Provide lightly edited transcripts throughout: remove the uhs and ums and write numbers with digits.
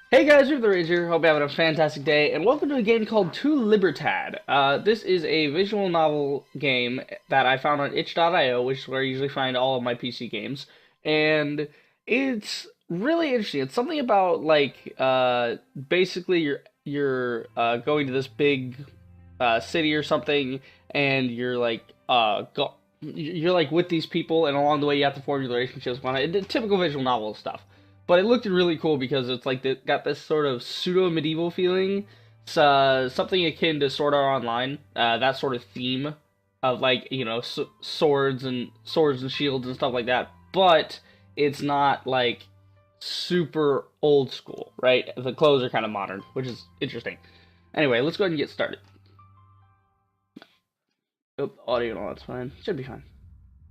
Hey guys, we're the Rage here. Hope you're having a fantastic day, and welcome to a game called To Libertad. This is a visual novel game that I found on itch.io, which is where I usually find all of my PC games, and it's really interesting. It's something about like basically you're going to this big city or something, and you're like you're like with these people, and along the way you have to form your relationships. Typical visual novel stuff. But it looked really cool because it's like it got this sort of pseudo-medieval feeling. It's something akin to Sword Art Online, that sort of theme of like, you know, swords and shields and stuff like that. But it's not like super old school, right? The clothes are kind of modern, which is interesting. Anyway, let's go ahead and get started. Oh, audio and all that's fine. Should be fine.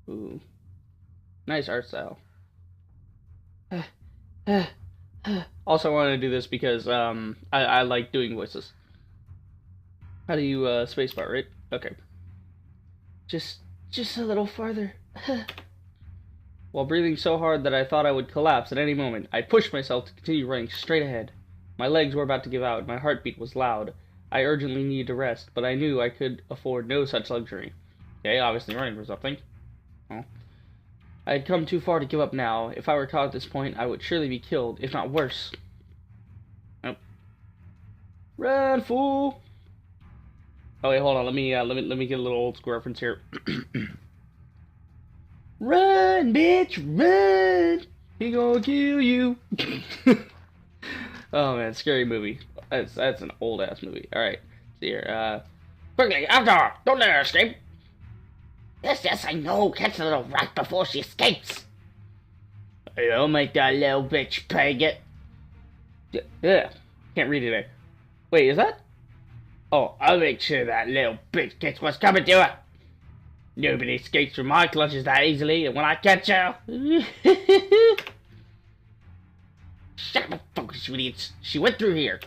Ooh. Nice art style. Also, I wanted to do this because I like doing voices. How do you spacebar, right? Okay. Just a little farther. While breathing so hard that I thought I would collapse at any moment, I pushed myself to continue running straight ahead. My legs were about to give out, my heartbeat was loud. I urgently needed to rest, but I knew I could afford no such luxury. Okay, obviously running for something. Oh. I had come too far to give up now. If I were caught at this point, I would surely be killed, if not worse. Oh. Run, fool! Oh wait, hold on. Let me get a little old school reference here. Run, bitch, run! He gonna kill you. Oh man, scary movie. That's an old ass movie. All right, see here. Quickly, after! Don't let her escape. Yes, I know. Catch the little rat before she escapes. I'll make that little bitch pay it. Yeah, can't read it. Wait, is that? Oh, I'll make sure that little bitch gets what's coming to her. Nobody escapes from my clutches that easily, and when I catch her... Shut up, focus, you idiots. She went through here.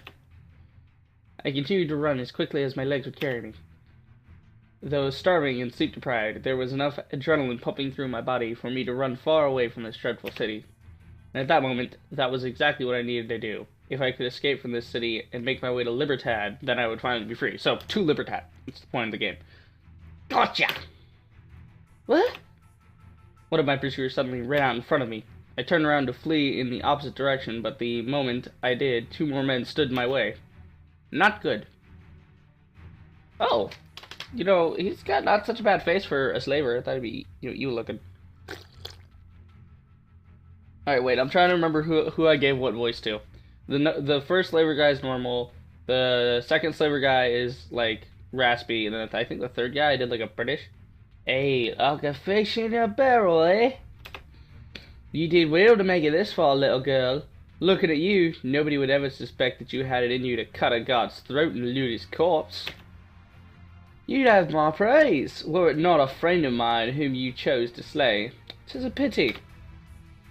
I continued to run as quickly as my legs would carry me. Though starving and sleep deprived, there was enough adrenaline pumping through my body for me to run far away from this dreadful city. And at that moment, that was exactly what I needed to do. If I could escape from this city and make my way to Libertad, then I would finally be free. So, to Libertad. That's the point of the game. Gotcha! What? One of my pursuers suddenly ran out in front of me. I turned around to flee in the opposite direction, but the moment I did, two more men stood in my way. Not good. Oh! You know, he's got not such a bad face for a slaver. I thought he'd be, you know, evil looking. Alright, wait, I'm trying to remember who I gave what voice to. The first slaver guy is normal. The second slaver guy is, like, raspy. And then I think the third guy I did, like, a British. Hey, like a fish in a barrel, eh? You did well to make it this far, little girl. Looking at you, nobody would ever suspect that you had it in you to cut a god's throat and loot his corpse. You'd have my praise, were it not a friend of mine whom you chose to slay. 'Tis a pity.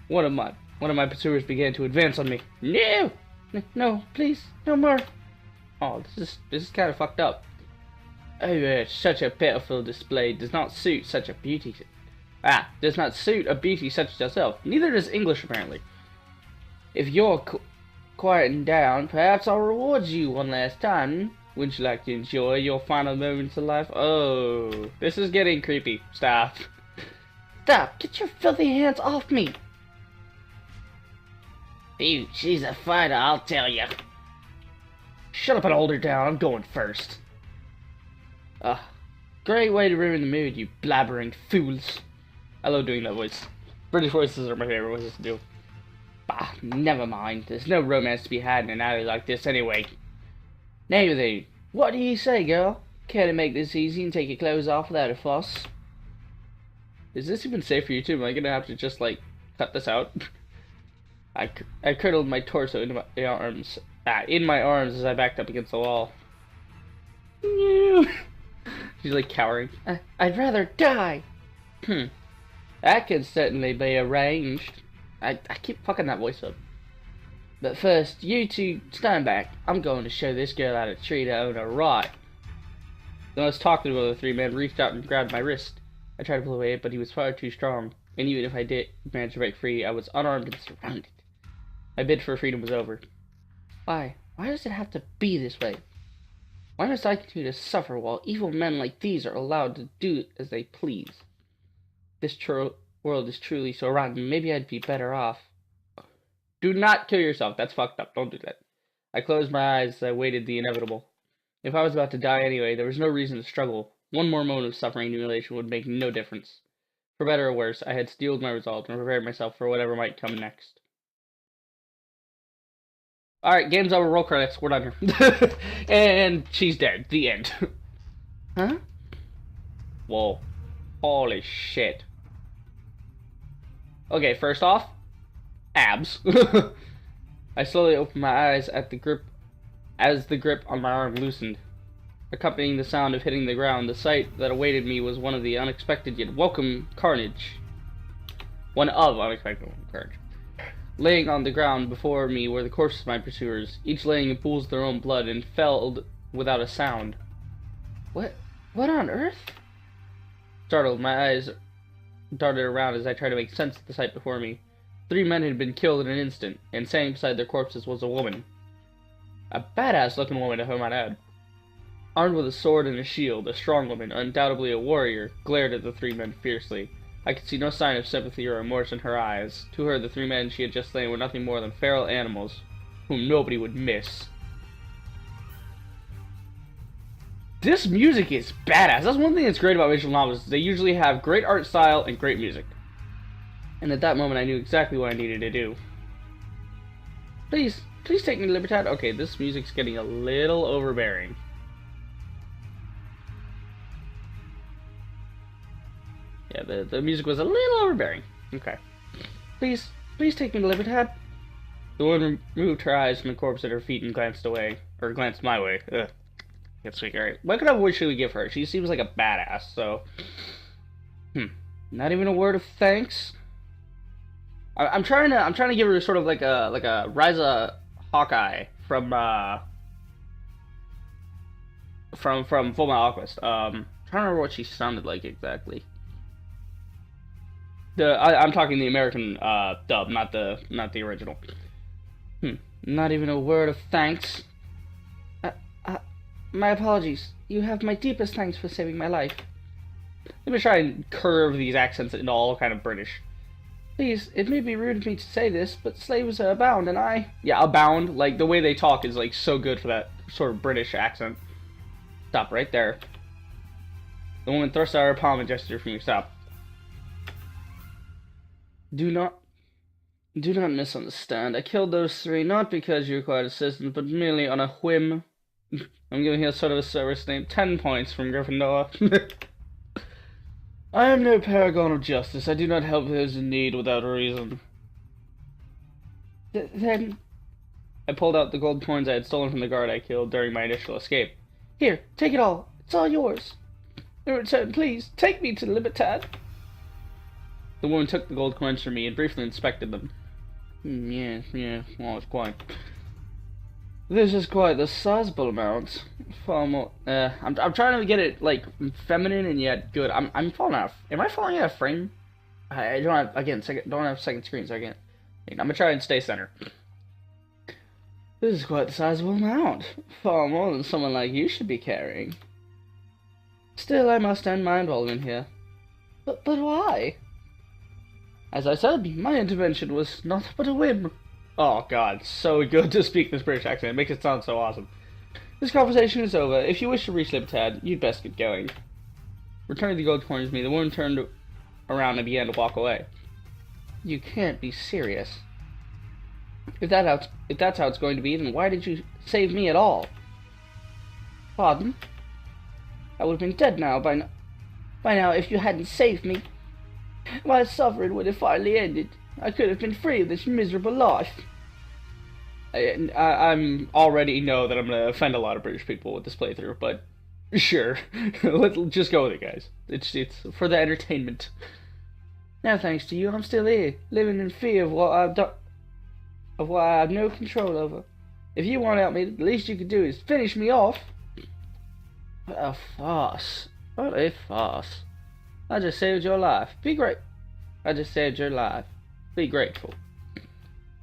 One of my pursuers began to advance on me. No, please, no more. Oh, this is kind of fucked up. Oh, such a pitiful display does not suit such a beauty. Does not suit a beauty such as yourself. Neither does English, apparently. If you're quieting down, perhaps I'll reward you one last time. Wouldn't you like to enjoy your final moments of life? Oh, this is getting creepy. Stop. Stop! Get your filthy hands off me! Ew, she's a fighter, I'll tell you. Shut up and hold her down. I'm going first. Great way to ruin the mood, you blabbering fools. I love doing that voice. British voices are my favorite voices to do. Bah, never mind. There's no romance to be had in an alley like this anyway. Now then, what do you say, girl? Care to make this easy and take your clothes off without a fuss? Is this even safe for YouTube? Am I gonna have to just, like, cut this out? I curdled my torso into my arms. In my arms as I backed up against the wall. She's, like, cowering. I'd rather die. That could certainly be arranged. I keep fucking that voice up. But first, you two stand back. I'm going to show this girl how to treat her owner right. The most talkative of the three men reached out and grabbed my wrist. I tried to pull away, but he was far too strong, and even if I did manage to break free, I was unarmed and surrounded. My bid for freedom was over. Why? Why does it have to be this way? Why must I continue to suffer while evil men like these are allowed to do as they please? This world is truly so rotten. Maybe I'd be better off. Do not kill yourself. That's fucked up. Don't do that. I closed my eyes as I waited the inevitable. If I was about to die anyway, there was no reason to struggle. One more moment of suffering and humiliation would make no difference. For better or worse, I had steeled my resolve and prepared myself for whatever might come next. Alright, game's over. Roll credits. We're done here. And she's dead. The end. Huh? Whoa. Holy shit. Okay, first off, abs. I slowly opened my eyes as the grip on my arm loosened. Accompanying the sound of hitting the ground, the sight that awaited me was one of unexpected yet welcome carnage. Laying on the ground before me were the corpses of my pursuers, each laying in pools of their own blood, and felled without a sound. What on earth? Startled, my eyes darted around as I tried to make sense of the sight before me. 3 men had been killed in an instant, and standing beside their corpses was a woman. A badass-looking woman, if I might add. Armed with a sword and a shield, a strong woman, undoubtedly a warrior, glared at the 3 men fiercely. I could see no sign of sympathy or remorse in her eyes. To her, the 3 men she had just slain were nothing more than feral animals, whom nobody would miss. This music is badass. That's one thing that's great about visual novels. They usually have great art style and great music. And at that moment, I knew exactly what I needed to do. Please take me to Libertad. Okay, this music's getting a little overbearing. Yeah, the music was a little overbearing. Okay. Please take me to Libertad. The woman removed her eyes from the corpse at her feet and glanced away. Or glanced my way. Ugh. That's sweet. Alright. What kind of voice should we give her? She seems like a badass, so... Not even a word of thanks? I'm trying to give her sort of like a Ryza Hawkeye from Full Metal Alchemist. Trying to remember what she sounded like exactly. I'm talking the American dub, not the original. Not even a word of thanks. My apologies. You have my deepest thanks for saving my life. Let me try and curve these accents into all kind of British. Please, it may be rude of me to say this, but slaves are abound, and I... Yeah, abound. Like, the way they talk is, like, so good for that sort of British accent. Stop right there. The woman thrust out her palm and gestured for me to stop. Do not misunderstand. I killed those 3 not because you required assistance, but merely on a whim. I'm giving you sort of a service name. 10 points from Gryffindor. I am no paragon of justice. I do not help those in need without reason. Then... I pulled out the gold coins I had stolen from the guard I killed during my initial escape. Here, take it all. It's all yours. In return, please, take me to Libertad. The woman took the gold coins from me and briefly inspected them. Yeah, well, it's quite... This is quite the sizable amount. Far more... I'm trying to get it, like, feminine and yet good. I'm falling out. Am I falling out of frame? I don't have, again, don't have second screen, so I can't... I'm gonna try and stay center. This is quite the sizable amount. Far more than someone like you should be carrying. Still, I must end my involvement here. But why? As I said, my intervention was not but a whim. Oh god, so good to speak this British accent. It makes it sound so awesome. This conversation is over. If you wish to reach Libertad, you'd best get going. Returning the gold coins to me, the woman turned around and began to walk away. You can't be serious. If that's how it's going to be, then why did you save me at all? Pardon? I would have been dead now by now if you hadn't saved me. My suffering would have finally ended. I could have been free of this miserable life. I'm already know that I'm going to offend a lot of British people with this playthrough, but sure. Let's just go with it, guys. It's for the entertainment. Now, thanks to you, I'm still here, living in fear of of what I have no control over. If you want to help me, the least you could do is finish me off. What a farce. What a farce. I just saved your life. Be great. I just saved your life. Be grateful.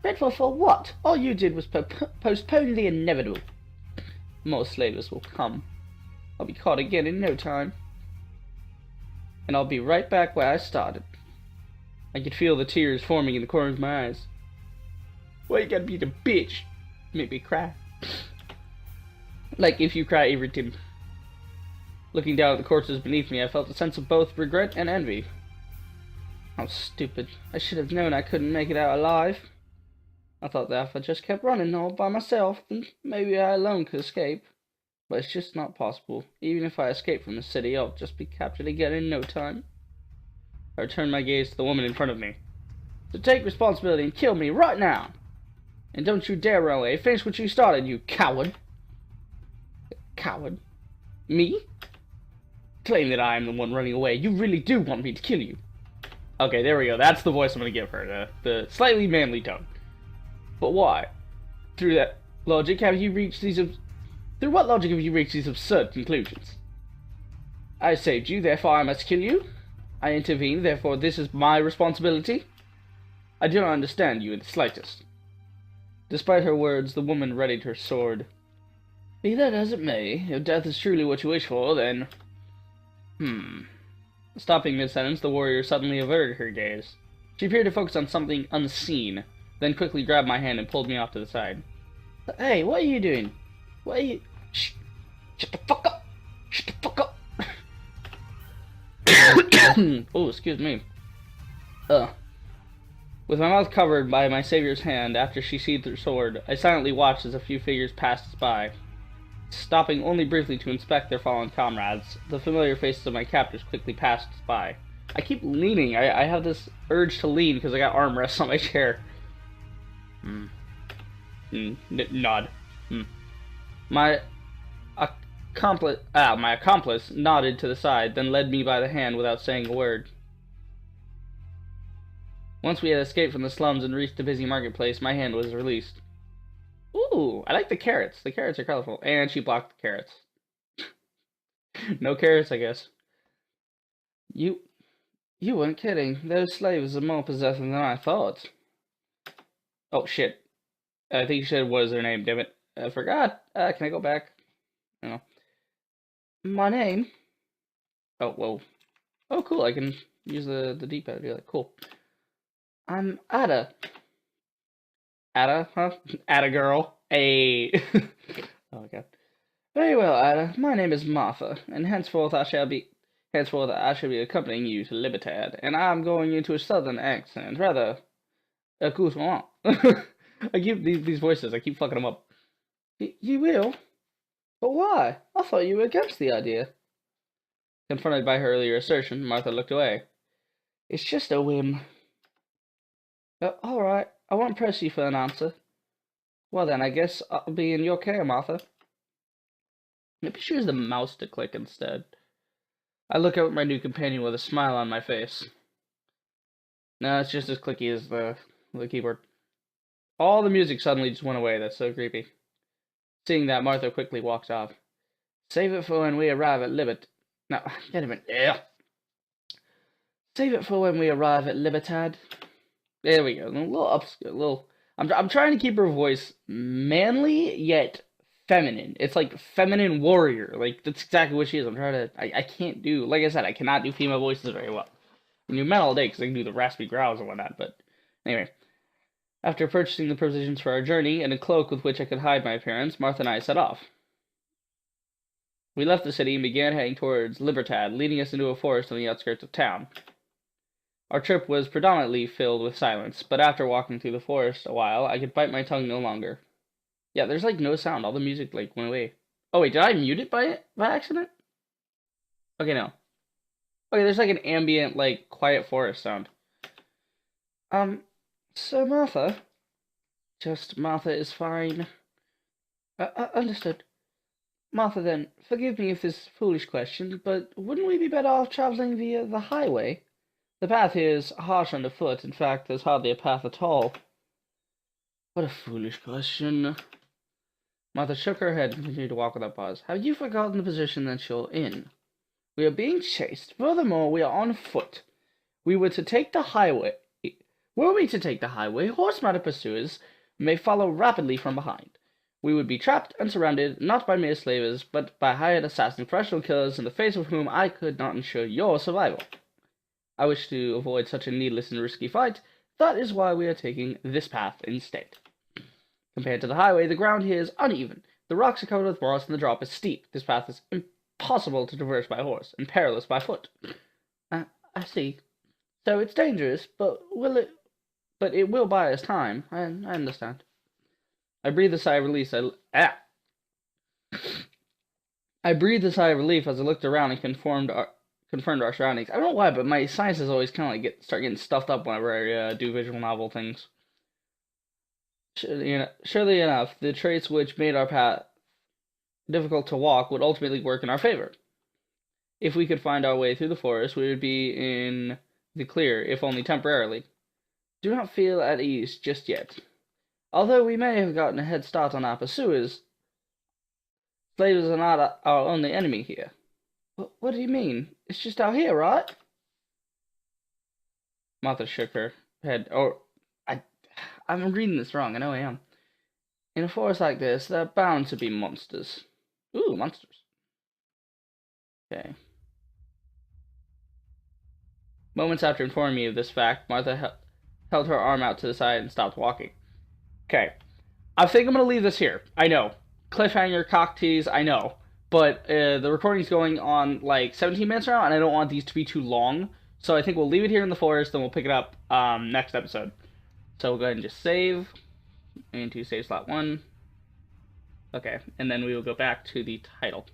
Grateful for what? All you did was postpone the inevitable. More slavers will come. I'll be caught again in no time. And I'll be right back where I started. I could feel the tears forming in the corners of my eyes. Why you gotta be the bitch? Make me cry. Like if you cry every time. Looking down at the corpses beneath me, I felt a sense of both regret and envy. How stupid. I should have known I couldn't make it out alive. I thought that if I just kept running all by myself, then maybe I alone could escape. But it's just not possible. Even if I escape from the city, I'll just be captured again in no time. I returned my gaze to the woman in front of me. So take responsibility and kill me right now. And don't you dare run away. Finish what you started, you coward. Coward? Me? Claim that I am the one running away. You really do want me to kill you. Okay, there we go. That's the voice I'm going to give her. The slightly manly tone. But why? Through that logic, have you reached these... Through what logic have you reached these absurd conclusions? I saved you, therefore I must kill you. I intervened, therefore this is my responsibility. I do not understand you in the slightest. Despite her words, the woman readied her sword. Be that as it may, if death is truly what you wish for, then... Stopping mid-sentence, the warrior suddenly averted her gaze. She appeared to focus on something unseen, then quickly grabbed my hand and pulled me off to the side. Hey, what are you doing? What are you... Shh! Shut the fuck up! Shut the fuck up! Oh, excuse me. With my mouth covered by my savior's hand after she sheathed her sword, I silently watched as a few figures passed us by. Stopping only briefly to inspect their fallen comrades, the familiar faces of my captors quickly passed us by. I keep leaning. I have this urge to lean because I got armrests on my chair. Nod. My accomplice nodded to the side, then led me by the hand without saying a word. Once we had escaped from the slums and reached the busy marketplace, my hand was released. Ooh, I like the carrots. The carrots are colorful. And she blocked the carrots. No carrots, I guess. You weren't kidding. Those slaves are more possessive than I thought. Oh, shit. I think you said what is their name, damn it. I forgot. Can I go back? No. My name? Oh, whoa. Oh, cool. I can use the D-pad to do that. Cool. I'm Ada. Ada, huh? Ada girl. Hey. Oh my god. Very well, Ada. My name is Martha, and henceforth I shall be accompanying you to Libertad, and I'm going into a southern accent, rather accoutrement. I keep these voices, I keep fucking them up. You will? But why? I thought you were against the idea. Confronted by her earlier assertion, Martha looked away. It's just a whim. Alright, I won't press you for an answer. Well then, I guess I'll be in your care, Martha. Maybe choose the mouse to click instead. I look up at my new companion with a smile on my face. No, it's just as clicky as the keyboard. All the music suddenly just went away. That's so creepy. Seeing that, Martha quickly walks off. Save it for when we arrive at Libertad. No, get a minute. Yeah. Save it for when we arrive at Libertad. There we go. A little I'm trying to keep her voice manly yet feminine. It's like feminine warrior. Like that's exactly what she is. I'm trying to. I can't do. Like I said, I cannot do female voices very well. I do men all day because I can do the raspy growls and whatnot. But anyway, after purchasing the provisions for our journey and a cloak with which I could hide my appearance, Martha and I set off. We left the city and began heading towards Libertad, leading us into a forest on the outskirts of town. Our trip was predominantly filled with silence, but after walking through the forest a while, I could bite my tongue no longer. Yeah, there's like no sound. All the music like went away. Oh wait, did I mute it by accident? Okay, no. Okay, there's like an ambient, like, quiet forest sound. So Martha? Just Martha is fine. Understood. Martha then, forgive me if this is a foolish question, but wouldn't we be better off traveling via the highway? The path here is harsh underfoot. In fact, there's hardly a path at all. What a foolish question. Martha shook her head and continued to walk without pause. Have you forgotten the position that you're in? We are being chased. Furthermore, we are on foot. We were to take the highway. Were we to take the highway, horse-mounted pursuers may follow rapidly from behind. We would be trapped and surrounded not by mere slavers, but by hired assassin professional killers in the face of whom I could not ensure your survival. I wish to avoid such a needless and risky fight. That is why we are taking this path instead. Compared to the highway, the ground here is uneven. The rocks are covered with moss and the drop is steep. This path is impossible to traverse by horse and perilous by foot. I see. So it's dangerous, but it will buy us time. I understand. I breathed a sigh of relief. I breathed a sigh of relief as I looked around and confirmed our surroundings. I don't know why, but my sinuses always kind of like start getting stuffed up whenever I do visual novel things. Surely enough, the traits which made our path difficult to walk would ultimately work in our favor. If we could find our way through the forest, we would be in the clear, if only temporarily. Do not feel at ease just yet. Although we may have gotten a head start on our pursuers, slavers are not our only enemy here. What do you mean? It's just out here, right? Martha shook her head. I'm reading this wrong. I know I am. In a forest like this, there are bound to be monsters. Ooh, monsters. Okay. Moments after informing me of this fact, Martha held her arm out to the side and stopped walking. Okay. I think I'm going to leave this here. I know. Cliffhanger, cock tease, I know. But the recording's going on like 17 minutes now, and I don't want these to be too long. So I think we'll leave it here in the forest, and we'll pick it up next episode. So we'll go ahead and just save into save slot 1. Okay, and then we will go back to the title.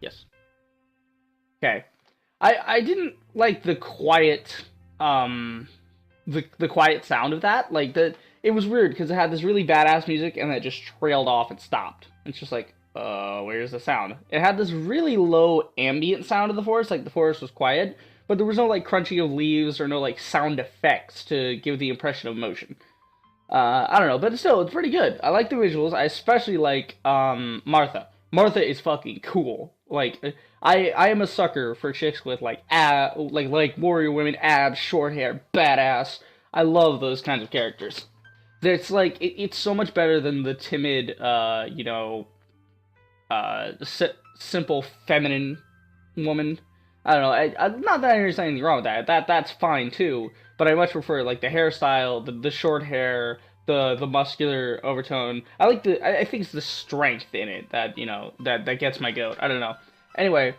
Yes. Okay. I didn't like the quiet the quiet sound of that. Like it was weird because it had this really badass music and then it just trailed off and stopped. It's just like, where's the sound? It had this really low ambient sound of the forest, like the forest was quiet, but there was no like crunching of leaves or no like sound effects to give the impression of motion. I don't know, but still, it's pretty good. I like the visuals. I especially like Martha. Martha is fucking cool. Like I am a sucker for chicks with like warrior women, abs, short hair, badass. I love those kinds of characters. It's like it's so much better than the timid, simple feminine woman. I don't know. Not that there's anything wrong with that. That's fine too. But I much prefer like the hairstyle, the short hair, the muscular overtone. I think it's the strength in it that that gets my goat. I don't know. Anyway,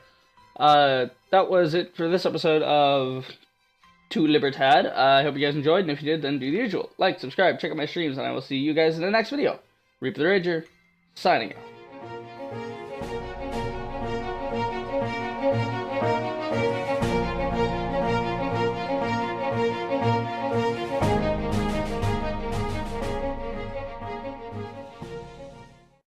that was it for this episode of To Libertad. I hope you guys enjoyed, and if you did, then do the usual. Like, subscribe, check out my streams, and I will see you guys in the next video. Reaper the Rager, signing out.